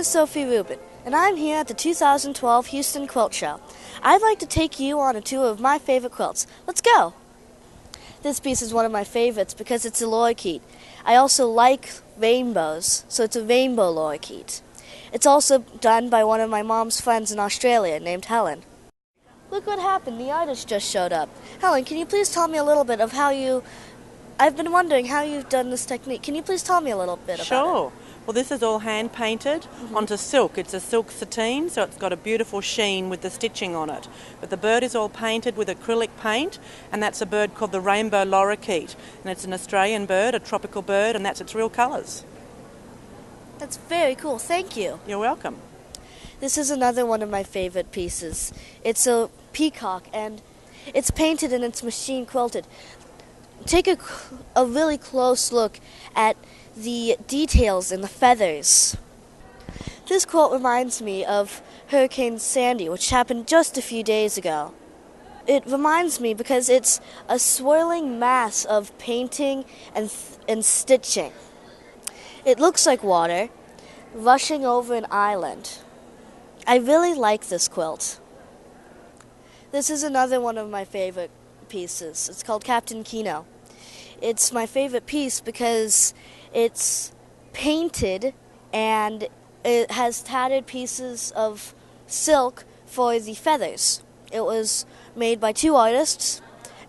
is Sophie Rubin, and I'm here at the 2012 Houston Quilt Show. I'd like to take you on a tour of my favorite quilts. Let's go! This piece is one of my favorites because it's a lorikeet. I also like rainbows, so it's a rainbow lorikeet. It's also done by one of my mom's friends in Australia named Helen. Look what happened, the artist just showed up. Helen, can you please tell me a little bit of how I've been wondering how you've done this technique. Can you please tell me a little bit about it? Sure. Well, this is all hand-painted onto silk. It's a silk sateen, so it's got a beautiful sheen with the stitching on it. But the bird is all painted with acrylic paint, and that's a bird called the rainbow lorikeet. And it's an Australian bird, a tropical bird, and that's its real colours. That's very cool. Thank you. You're welcome. This is another one of my favorite pieces. It's a peacock, and it's painted and it's machine quilted. Take a really close look at the details in the feathers. This quilt reminds me of Hurricane Sandy, which happened just a few days ago. It reminds me because it's a swirling mass of painting and stitching. It looks like water rushing over an island. I really like this quilt. This is another one of my favorite pieces. It's called Captain Kino. It's my favorite piece because it's painted and it has tattered pieces of silk for the feathers. It was made by two artists,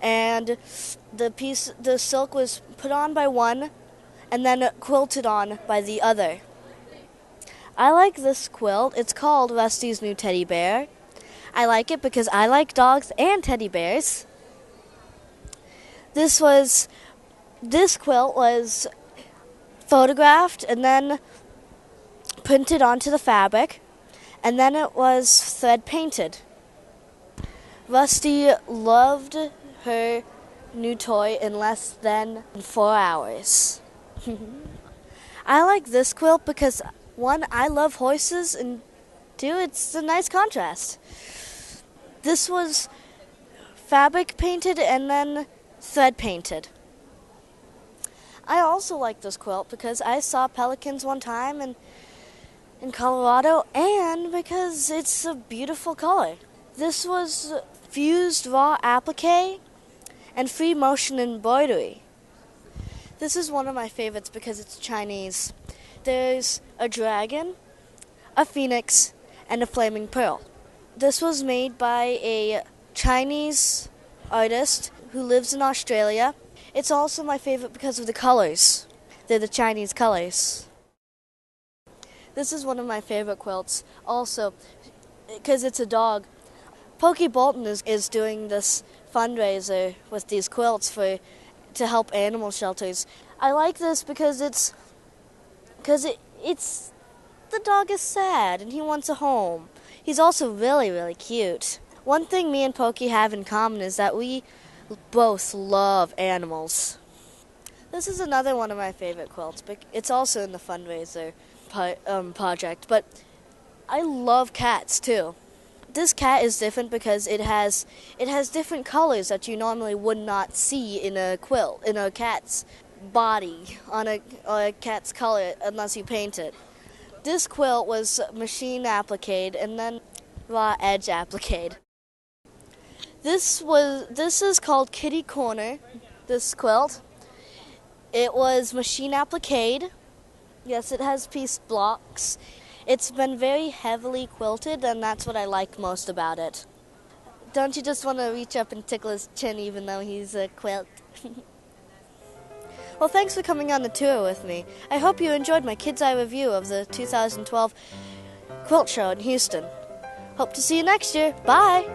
and the silk was put on by one and then quilted on by the other. I like this quilt. It's called Rusty's New Teddy Bear. I like it because I like dogs and teddy bears. This quilt was photographed and then printed onto the fabric, and then it was thread painted. Rusty loved her new toy in less than 4 hours. I like this quilt because, one, I love horses, and two, it's a nice contrast. This was fabric painted and then thread painted. I also like this quilt because I saw pelicans one time in Colorado, and because it's a beautiful color. This was fused raw applique and free motion embroidery. This is one of my favorites because it's Chinese. There's a dragon, a phoenix, and a flaming pearl. This was made by a Chinese artist who lives in Australia. It's also my favorite because of the colors. They're the Chinese colors. This is one of my favorite quilts also because it's a dog. Pokey Bolton is doing this fundraiser with these quilts to help animal shelters. I like this because it's the dog is sad and he wants a home. He's also really, really cute. One thing me and Pokey have in common is that we both love animals. This is another one of my favorite quilts, but it's also in the fundraiser project, but I love cats too. This cat is different because it has different colors that you normally would not see in a quilt, in a cat's body, on a cat's color unless you paint it. This quilt was machine appliqued and then raw edge appliqued. This is called Kitty Corner, this quilt. It was machine appliqued. Yes, it has piece blocks. It's been very heavily quilted, and that's what I like most about it. Don't you just want to reach up and tickle his chin even though he's a quilt? Well, thanks for coming on the tour with me. I hope you enjoyed my Kid's Eye review of the 2012 Quilt Show in Houston. Hope to see you next year. Bye!